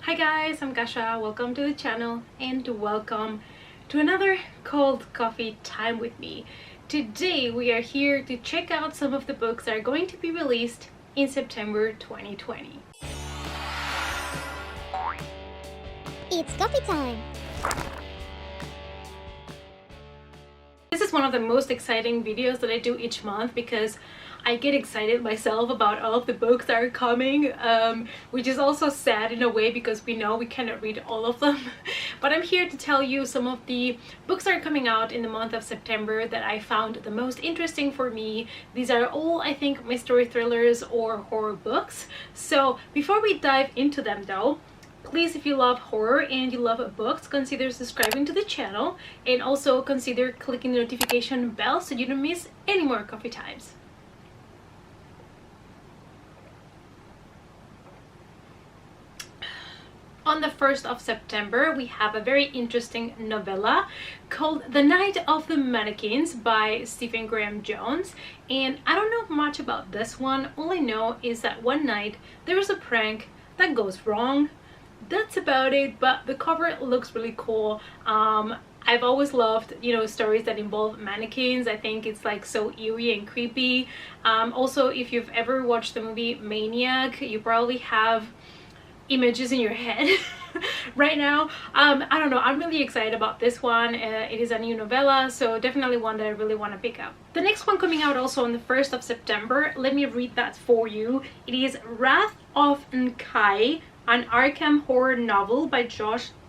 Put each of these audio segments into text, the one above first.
Hi guys, I'm Kasha. Welcome to the channel and welcome to another cold coffee time with me. Today we are here to check out some of the books that are going to be released in September 2020. It's coffee time! This is one of the most exciting videos that I do each month because I get excited myself about all of the books that are coming, which is also sad in a way because we know we cannot read all of them. But I'm here to tell you some of the books that are coming out in the month of September that I found the most interesting for me. These are all, I think, mystery thrillers or horror books. So before we dive into them though, please, if you love horror and you love books, consider subscribing to the channel and also consider clicking the notification bell so you don't miss any more coffee times. On the 1st of September, we have a very interesting novella called The Night of the Mannequins by Stephen Graham Jones. And I don't know much about this one. All I know is that one night there was a prank that goes wrong. That's about it, but the cover looks really cool. I've always loved, stories that involve mannequins. I think it's like so eerie and creepy. Also, if you've ever watched the movie Maniac, you probably have images in your head right now. I don't know, I'm really excited about this one. It is a new novella, so definitely one that I really want to pick up. The next one coming out also on the 1st of September, let me read that for you. It is Wrath of Nkai, an Arkham horror novel by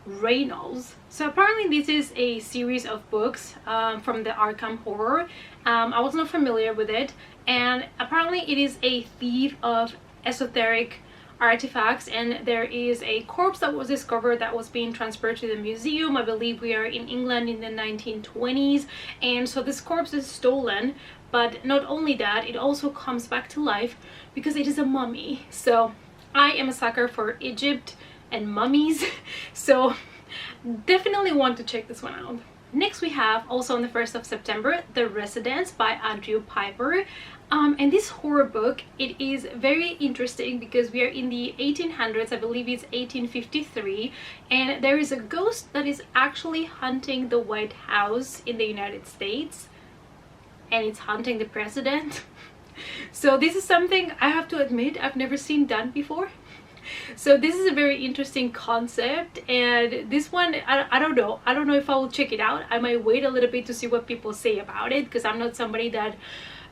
Reynolds. So apparently this is a series of books from the Arkham horror. I was not familiar with it, and apparently it is a thief of esoteric artifacts, and there is a corpse that was discovered that was being transferred to the museum. I believe we are in England in the 1920s, and so this corpse is stolen. But not only that, it also comes back to life because it is a mummy. So I am a sucker for Egypt and mummies, so definitely want to check this one out. Next we have, also on the 1st of September, The Residence by Andrew Piper. And this horror book, it is very interesting because we are in the 1800s, I believe it's 1853, and there is a ghost that is actually hunting the White House in the United States, and it's hunting the president. So this is something I have to admit I've never seen done before. So this is a very interesting concept, and this one, I don't know if I will check it out. I might wait a little bit to see what people say about it because I'm not somebody that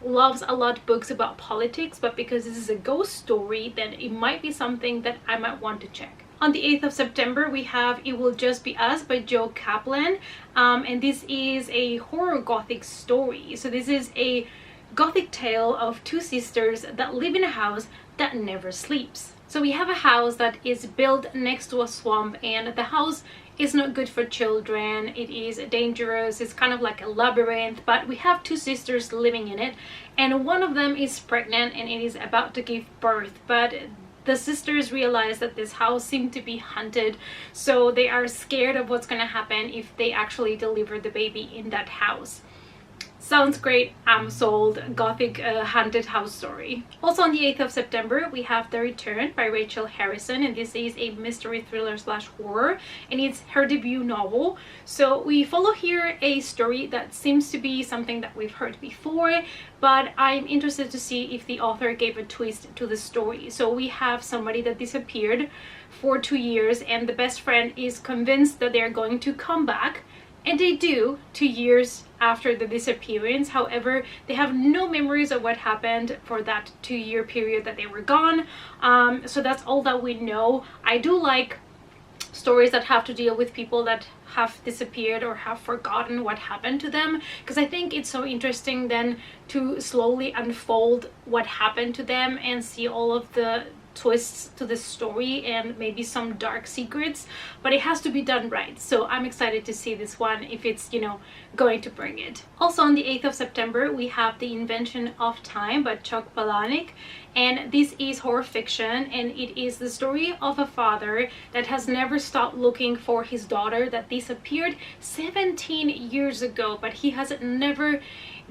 loves a lot books about politics, but because this is a ghost story, then it might be something that I might want to check. On the 8th of September, we have It Will Just Be Us by Joe Kaplan, and this is a horror gothic story. So this is a gothic tale of two sisters that live in a house that never sleeps. So we have a house that is built next to a swamp, and the house is not good for children. It is dangerous. It's kind of like a labyrinth, but we have two sisters living in it, and one of them is pregnant and it is about to give birth. But the sisters realize that this house seems to be haunted, so they are scared of what's gonna happen if they actually deliver the baby in that house. Sounds great, I'm sold. Gothic haunted house story. Also on the 8th of September, we have The Return by Rachel Harrison, and this is a mystery thriller slash horror, and it's her debut novel. So we follow here a story that seems to be something that we've heard before, but I'm interested to see if the author gave a twist to the story. So we have somebody that disappeared for 2 years, and the best friend is convinced that they're going to come back. And they do 2 years after the disappearance. However, they have no memories of what happened for that 2-year period that they were gone. So that's all that we know. I do like stories that have to deal with people that have disappeared or have forgotten what happened to them, because I think it's so interesting then to slowly unfold what happened to them and see all of the twists to the story and maybe some dark secrets, but it has to be done right. So I'm excited to see this one if it's going to bring it. Also on the 8th of September, we have The Invention of Time by Chuck Balonik, and this is horror fiction, and it is the story of a father that has never stopped looking for his daughter that disappeared 17 years ago, but he has never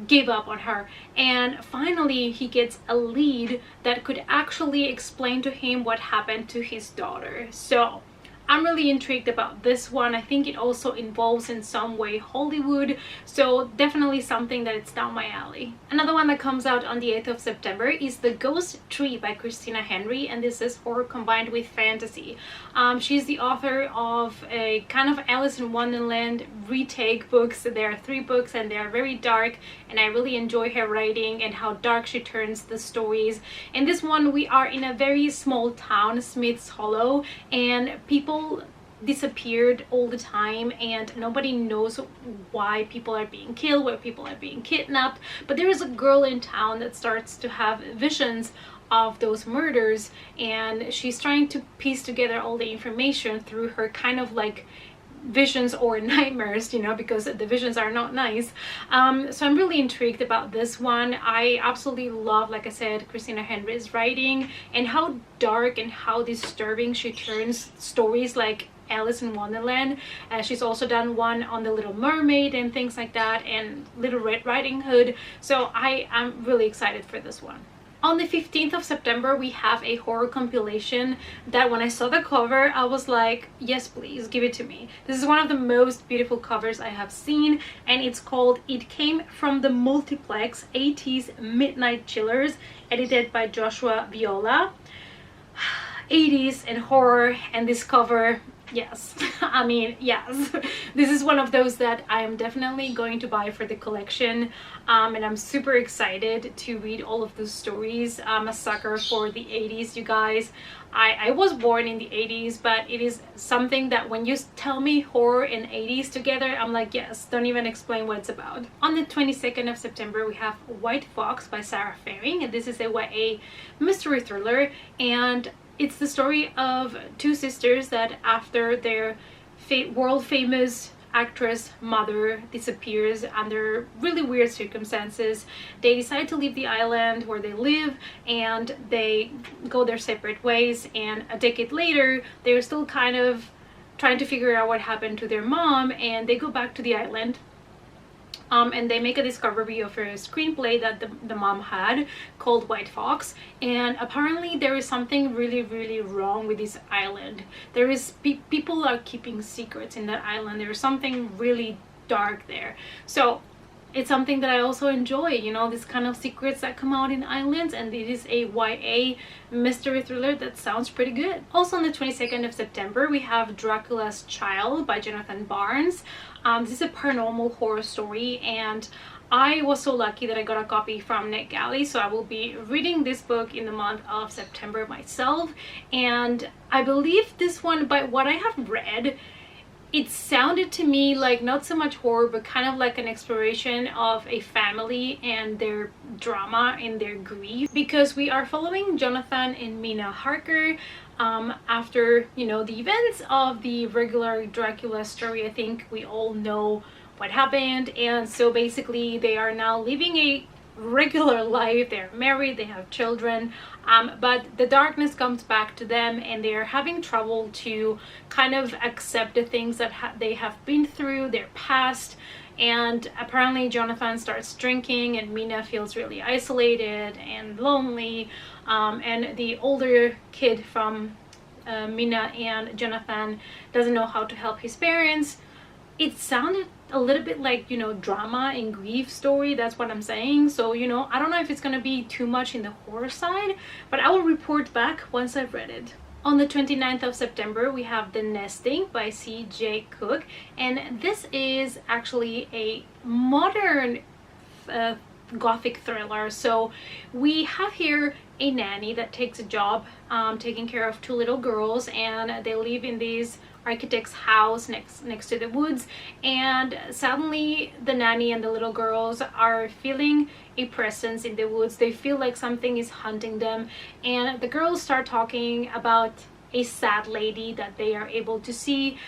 gave up on her, and finally he gets a lead that could actually explain to him what happened to his daughter. So I'm really intrigued about this one. I think it also involves in some way Hollywood, so definitely something that it's down my alley. Another one that comes out on the 8th of September is The Ghost Tree by Christina Henry, and this is horror combined with fantasy. She's the author of a kind of Alice in Wonderland retake books. There are 3 books and they are very dark, and I really enjoy her writing and how dark she turns the stories. In this one, we are in a very small town, Smith's Hollow, and people disappeared all the time and nobody knows why people are being killed, why people are being kidnapped. But there is a girl in town that starts to have visions of those murders, and she's trying to piece together all the information through her kind of like visions or nightmares, you know, because the visions are not nice. So I'm really intrigued about this one. I absolutely love, like I said, Christina Henry's writing and how dark and how disturbing she turns stories like Alice in Wonderland. She's also done one on The Little Mermaid and things like that, and Little Red Riding Hood. So I am really excited for this one. On the 15th of September, we have a horror compilation that when I saw the cover, I was like, yes, please, give it to me. This is one of the most beautiful covers I have seen, and it's called It Came from the Multiplex 80s Midnight Chillers, edited by Joshua Viola. 80s and horror, and this cover, yes. I mean, yes. This is one of those that I am definitely going to buy for the collection, and I'm super excited to read all of those stories. I'm a sucker for the 80s, you guys. I was born in the 80s, but it is something that when you tell me horror and 80s together, I'm like, yes, don't even explain what it's about. On the 22nd of September, we have White Fox by Sarah Faring, and this is a YA mystery thriller, and it's the story of 2 sisters that after their world famous actress mother disappears under really weird circumstances, they decide to leave the island where they live and they go their separate ways, and a decade later they're still kind of trying to figure out what happened to their mom, and they go back to the island. And they make a discovery of a screenplay that the mom had called White Fox, and apparently there is something really wrong with this island. There is people are keeping secrets in that island. There's something really dark there. So it's something that I also enjoy, you know, this kind of secrets that come out in islands, and it is a YA mystery thriller that sounds pretty good. Also on the 22nd of September, we have Dracula's Child by Jonathan Barnes. This is a paranormal horror story, and I was so lucky that I got a copy from NetGalley, so I will be reading this book in the month of September myself. And I believe this one, by what I have read, it sounded to me like not so much horror, but kind of like an exploration of a family and their drama and their grief, because we are following Jonathan and Mina Harker after, you know, the events of the regular Dracula story. I think we all know what happened, and so basically they are now living a regular life. They're married, they have children, but the darkness comes back to them, and they're having trouble to kind of accept the things that they have been through, their past. And apparently Jonathan starts drinking, and Mina feels really isolated and lonely, and the older kid from Mina and Jonathan doesn't know how to help his parents. It sounded a little bit like, you know, drama and grief story. That's what I'm saying. So, you know, I don't know if it's gonna be too much in the horror side, but I will report back once I've read it. On the 29th of September, we have The Nesting by C.J. Cook, and this is actually a modern gothic thriller. So we have here a nanny that takes a job taking care of 2 little girls, and they live in this architect's house next to the woods, and suddenly the nanny and the little girls are feeling a presence in the woods. They feel like something is hunting them, and the girls start talking about a sad lady that they are able to see.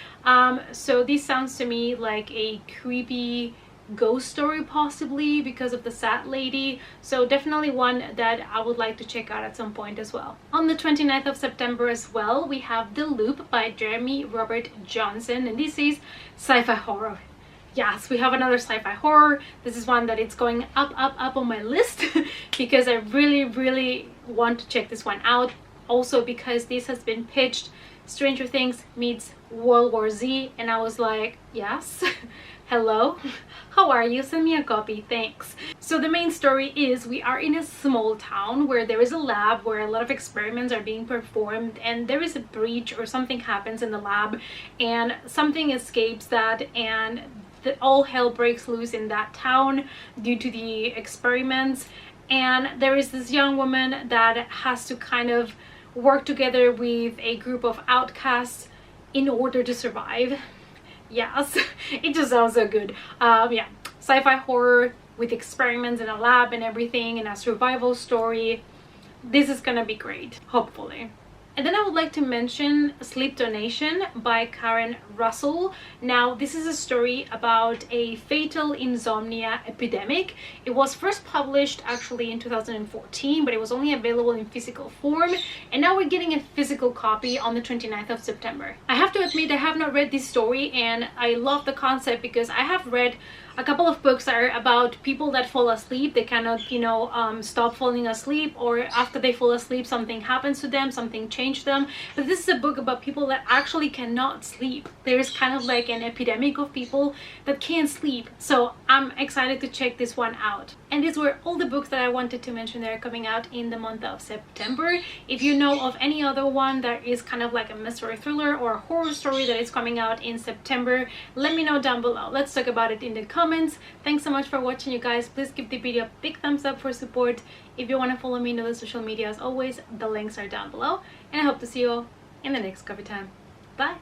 So this sounds to me like a creepy ghost story, possibly because of the sad lady. So definitely one that I would like to check out at some point as well. On the 29th of September as well, we have The Loop by Jeremy Robert Johnson, and this is sci-fi horror. Yes, we have another sci-fi horror. This is one that it's going up on my list because I really want to check this one out. Also because this has been pitched Stranger Things meets World War Z, and I was like, yes. Hello, how are you? Send me a copy, thanks. So the main story is we are in a small town where there is a lab where a lot of experiments are being performed, and there is a breach or something happens in the lab and something escapes that, and all hell breaks loose in that town due to the experiments. And there is this young woman that has to kind of work together with a group of outcasts in order to survive. Yes, it just sounds so good. Yeah, sci-fi horror with experiments in a lab and everything, and a survival story. This is gonna be great, hopefully. And then I would like to mention Sleep Donation by Karen Russell. Now, this is a story about a fatal insomnia epidemic. It was first published actually in 2014, but it was only available in physical form. And now we're getting a physical copy on the 29th of September. I have to admit I have not read this story, and I love the concept because I have read a couple of books that are about people that fall asleep. They cannot, you know, stop falling asleep, or after they fall asleep something happens to them, something changed them. But this is a book about people that actually cannot sleep. There's kind of like an epidemic of people that can't sleep. So I'm excited to check this one out. And these were all the books that I wanted to mention that are coming out in the month of September. If you know of any other one that is kind of like a mystery thriller or a horror story that is coming out in September, let me know down below. Let's talk about it in the comments. Thanks so much for watching, you guys. Please give the video a big thumbs up for support. If you want to follow me on the social media, as always, the links are down below. And I hope to see you all in the next coffee time. Bye!